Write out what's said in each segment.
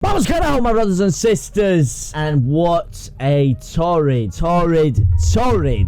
What's going on, my brothers and sisters? And what a torrid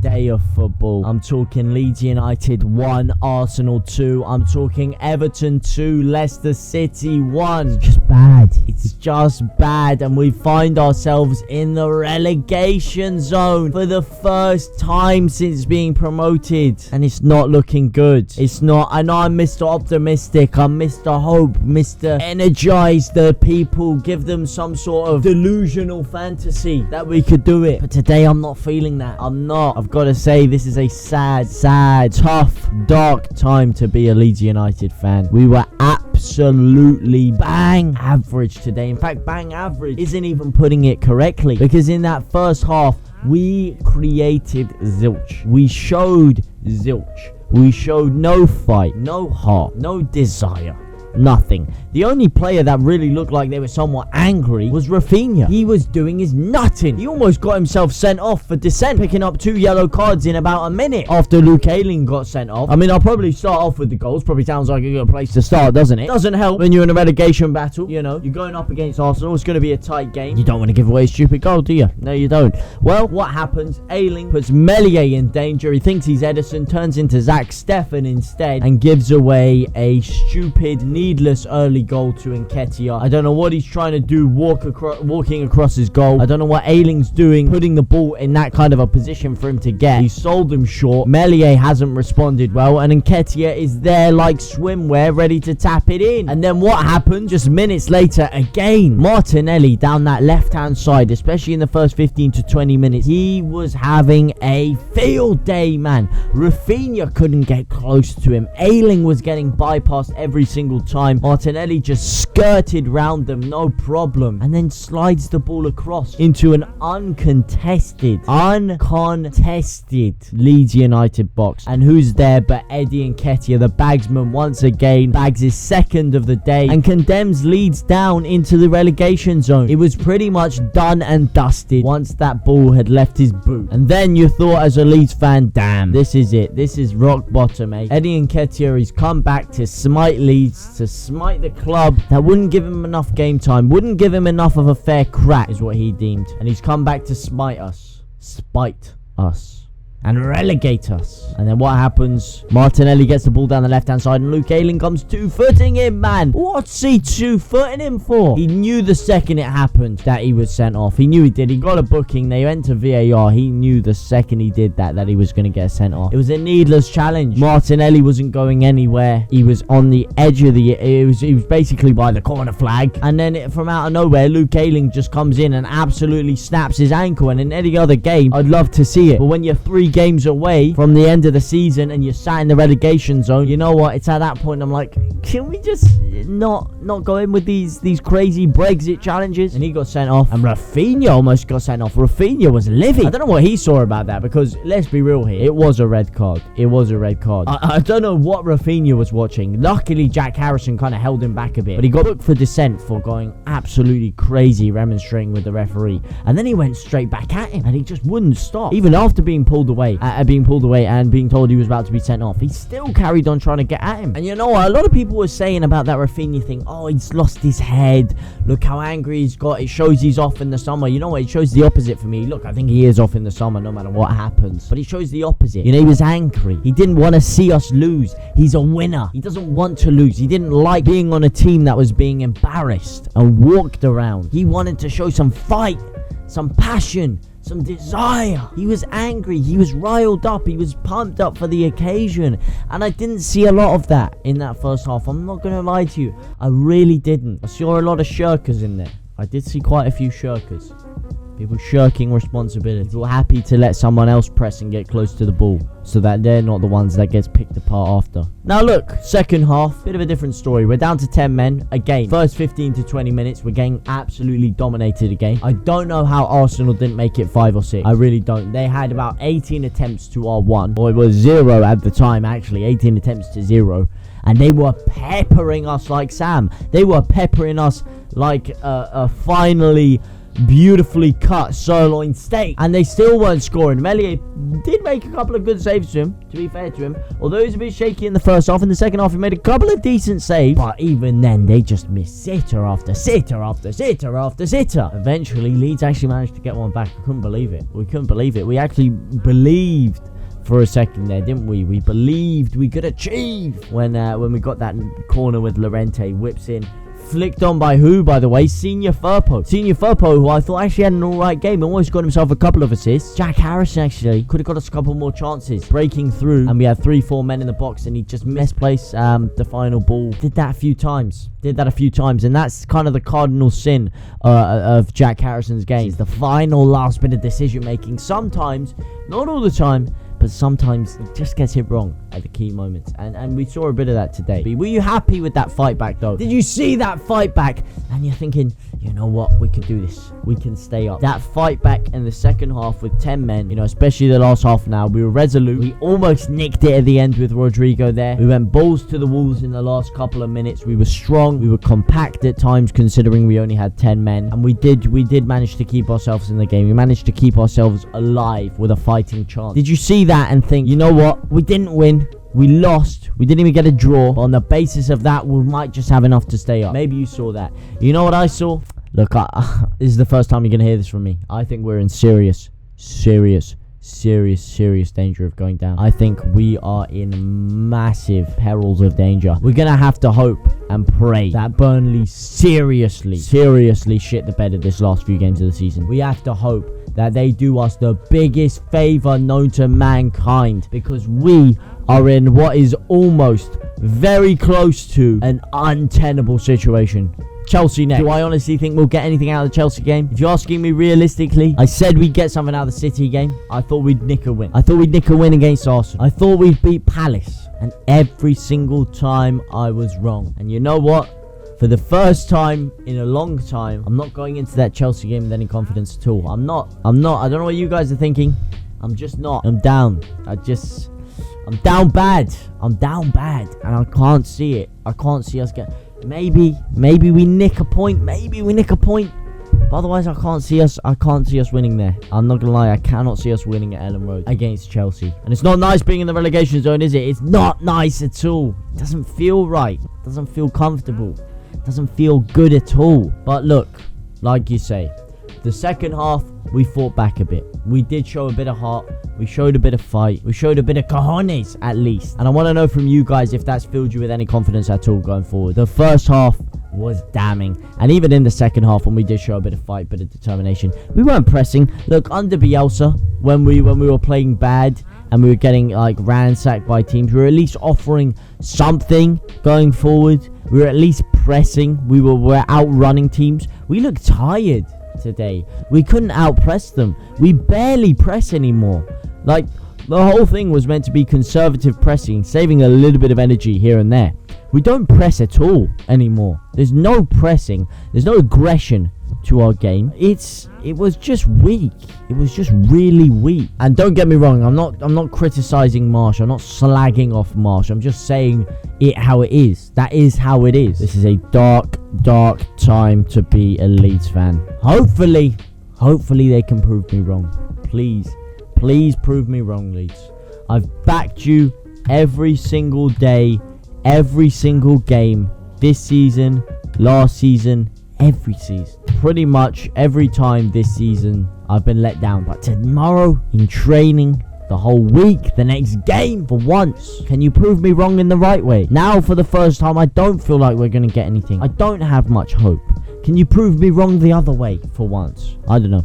day of football. I'm talking Leeds United 1, Arsenal 2. I'm talking Everton 2, Leicester City 1. It's just bad. It's just bad. And we find ourselves in the relegation zone for the first time since being promoted. And it's not looking good. It's not. I know I'm Mr. Optimistic. I'm Mr. Hope. Mr. Energize the people. Give them some sort of delusional fantasy that we could do it. But today I'm not feeling that. I'm not. I've got to say, this is a sad, tough, dark time to be a Leeds United fan. We were absolutely bang average today. In fact, bang average isn't even putting it correctly, because in that first half we created zilch. We showed zilch. We showed no fight, no heart, no desire. Nothing. The only player that really looked like they were somewhat angry was Rafinha. He was doing his nutting. He almost got himself sent off for dissent, picking up 2 yellow cards in about a minute after Aylings got sent off. I mean, I'll probably start off with the goals. Probably sounds like a good place to start, doesn't it? Doesn't help when you're in a relegation battle. You know, you're going up against Arsenal. It's going to be a tight game. You don't want to give away a stupid goal, do you? No, you don't. Well, what happens? Aylings puts Mesliers in danger. He thinks he's Edison, turns into Zach Stefan instead, and gives away a stupid, needless early goal to Nketiah. I don't know what he's trying to do walking across his goal. I don't know what Ayling's doing putting the ball in that kind of a position for him to get. He sold him short. Mesliers hasn't responded well, and Nketiah is there like swimwear ready to tap it in. And then what happened? Just minutes later, again, Martinelli down that left hand side, especially in the first 15 to 20 minutes, he was having a field day, man. Rafinha couldn't get close to him. Ayling was getting bypassed every single time. Martinelli just skirted round them, no problem, and then slides the ball across into an uncontested Leeds United box. And who's there but Eddie Nketiah, the bagsman, once again bags his second of the day and condemns Leeds down into the relegation zone. It was pretty much done and dusted once that ball had left his boot. And then you thought, as a Leeds fan, damn, this is it. This is rock bottom, eh? Eddie Nketiah, he's come back to smite Leeds, to smite the club that wouldn't give him enough game time, wouldn't give him enough of a fair crack, is what he deemed. And he's come back to spite us, and relegate us. And then what happens? Martinelli gets the ball down the left-hand side, and Ayling comes 2-footing him, man. What's he 2-footing him for? He knew the second it happened that he was sent off. He knew he did. He got a booking. They went to VAR. He knew the second he did that he was going to get sent off. It was a needless challenge. Martinelli wasn't going anywhere. He was on the edge of the... He was basically by the corner flag. And then from out of nowhere, Ayling just comes in and absolutely snaps his ankle. And in any other game, I'd love to see it. But when you're 3 games away from the end of the season and you're sat in the relegation zone, you know what? It's at that point I'm like, can we just not go in with these crazy Brexit challenges? And he got sent off, and Rafinha almost got sent off. Rafinha was livid. I don't know what he saw about that, because let's be real here, it was a red card. I don't know what Rafinha was watching. Luckily Jack Harrison kind of held him back a bit, but he got booked for dissent for going absolutely crazy, remonstrating with the referee. And then he went straight back at him, and he just wouldn't stop. Even after being pulled away and being told he was about to be sent off, he still carried on trying to get at him. And you know what? A lot of people were saying about that Rafinha thing, oh, he's lost his head. Look how angry he's got. It shows he's off in the summer. You know what? It shows the opposite for me. Look, I think he is off in the summer no matter what happens. But it shows the opposite. You know, he was angry. He didn't want to see us lose. He's a winner. He doesn't want to lose. He didn't like being on a team that was being embarrassed and walked around. He wanted to show some fight, some passion, some desire. He was angry. He was riled up. He was pumped up for the occasion. And I didn't see a lot of that in that first half. I'm not going to lie to you. I really didn't. I saw a lot of shirkers in there. I did see quite a few shirkers. People shirking responsibility. People happy to let someone else press and get close to the ball, so that they're not the ones that gets picked apart after. Now look, second half, bit of a different story. We're down to 10 men again. First 15 to 20 minutes, we're getting absolutely dominated again. I don't know how Arsenal didn't make it 5 or 6. I really don't. They had about 18 attempts to our 1, or it was 0 at the time actually. 18 attempts to 0. And they were peppering us like Sam. They were peppering us like finally beautifully cut sirloin steak, and they still weren't scoring. Mesliers did make a couple of good saves to him, to be fair to him, although he was a bit shaky in the first half. In the second half, he made a couple of decent saves, but even then, they just missed sitter after sitter after sitter after sitter. Eventually, Leeds actually managed to get one back. We couldn't believe it. We couldn't believe it. We actually believed for a second there, didn't we? We believed we could achieve when we got that corner with Llorente, whips in. Flicked on by who, by the way? Senior Firpo. Senior Firpo, who I thought actually had an alright game. Almost got himself a couple of assists. Jack Harrison actually could have got us a couple more chances. Breaking through. And we had 3-4 men in the box. And he just misplaced the final ball. Did that a few times. And that's kind of the cardinal sin of Jack Harrison's game. It's the final last bit of decision making. Sometimes, not all the time, but sometimes it just gets hit wrong at the key moments. And we saw a bit of that today. Were you happy with that fight back, though? Did you see that fight back? And you're thinking, you know what? We can do this. We can stay up. That fight back in the second half with 10 men, you know, especially the last half an hour, we were resolute. We almost nicked it at the end with Rodrigo there. We went balls to the walls in the last couple of minutes. We were strong. We were compact at times, considering we only had 10 men. And we did manage to keep ourselves in the game. We managed to keep ourselves alive with a fighting chance. Did you see that and think, you know what? We didn't win. We lost. We didn't even get a draw. But on the basis of that, we might just have enough to stay up. Maybe you saw that. You know what I saw? Look, this is the first time you're going to hear this from me. I think we're in serious danger of going down. I think we are in massive perils of danger. We're going to have to hope and pray that Burnley seriously shit the bed at this last few games of the season. We have to hope that they do us the biggest favor known to mankind, because we are in what is almost very close to an untenable situation. Chelsea next. Do I honestly think we'll get anything out of the Chelsea game? If you're asking me realistically, I said we'd get something out of the City game. I thought we'd nick a win. I thought we'd nick a win against Arsenal. I thought we'd beat Palace. And every single time I was wrong. And you know what? For the first time in a long time, I'm not going into that Chelsea game with any confidence at all. I'm not. I don't know what you guys are thinking. I'm just not. I'm down. I'm down bad. And I can't see it. I can't see us get... Maybe we nick a point. But otherwise, I can't see us winning there. I'm not gonna lie, I cannot see us winning at Ellen Road against Chelsea. And it's not nice being in the relegation zone, is it? It's not nice at all. It doesn't feel right. It doesn't feel comfortable. It doesn't feel good at all. But look, like you say, the second half, we fought back a bit. We did show a bit of heart. We showed a bit of fight. We showed a bit of cojones, at least. And I want to know from you guys if that's filled you with any confidence at all going forward. The first half was damning. And even in the second half, when we did show a bit of fight, bit of determination, we weren't pressing. Look, under Bielsa, when we were playing bad and we were getting like ransacked by teams, we were at least offering something going forward. We were at least pressing. We were outrunning teams. We looked tired today. We couldn't outpress them. We barely press anymore. Like, the whole thing was meant to be conservative pressing, saving a little bit of energy here and there. We don't press at all anymore. There's no pressing. There's no aggression to our game. It was just weak. It was just really weak. And don't get me wrong, I'm not criticizing Marsh. I'm not slagging off Marsh. I'm just saying it how it is. That is how it is. This is a dark time to be a Leeds fan. Hopefully they can prove me wrong. Please prove me wrong, Leeds. I've backed you every single day, every single game, this season, last season, every season. Pretty much every time this season, I've been let down. But tomorrow, in training, the whole week, the next game, for once, can you prove me wrong in the right way? Now, for the first time, I don't feel like we're going to get anything. I don't have much hope. Can you prove me wrong the other way for once? I don't know.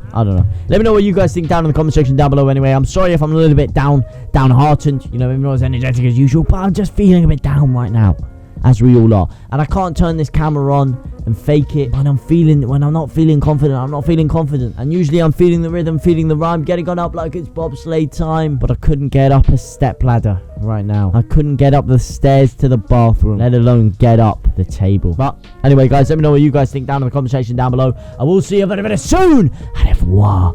Let me know what you guys think down in the comment section down below anyway. I'm sorry if I'm a little bit downhearted. You know, maybe not as energetic as usual, but I'm just feeling a bit down right now, as we all are. And I can't turn this camera on and fake it when I'm not feeling confident. I'm not feeling confident. And usually I'm feeling the rhythm, feeling the rhyme, getting on up like it's bobsleigh time. But I couldn't get up a step ladder right now. I couldn't get up the stairs to the bathroom, let alone get up the table. But anyway, guys, let me know what you guys think down in the comment section down below. I will see you very, very soon. And au revoir.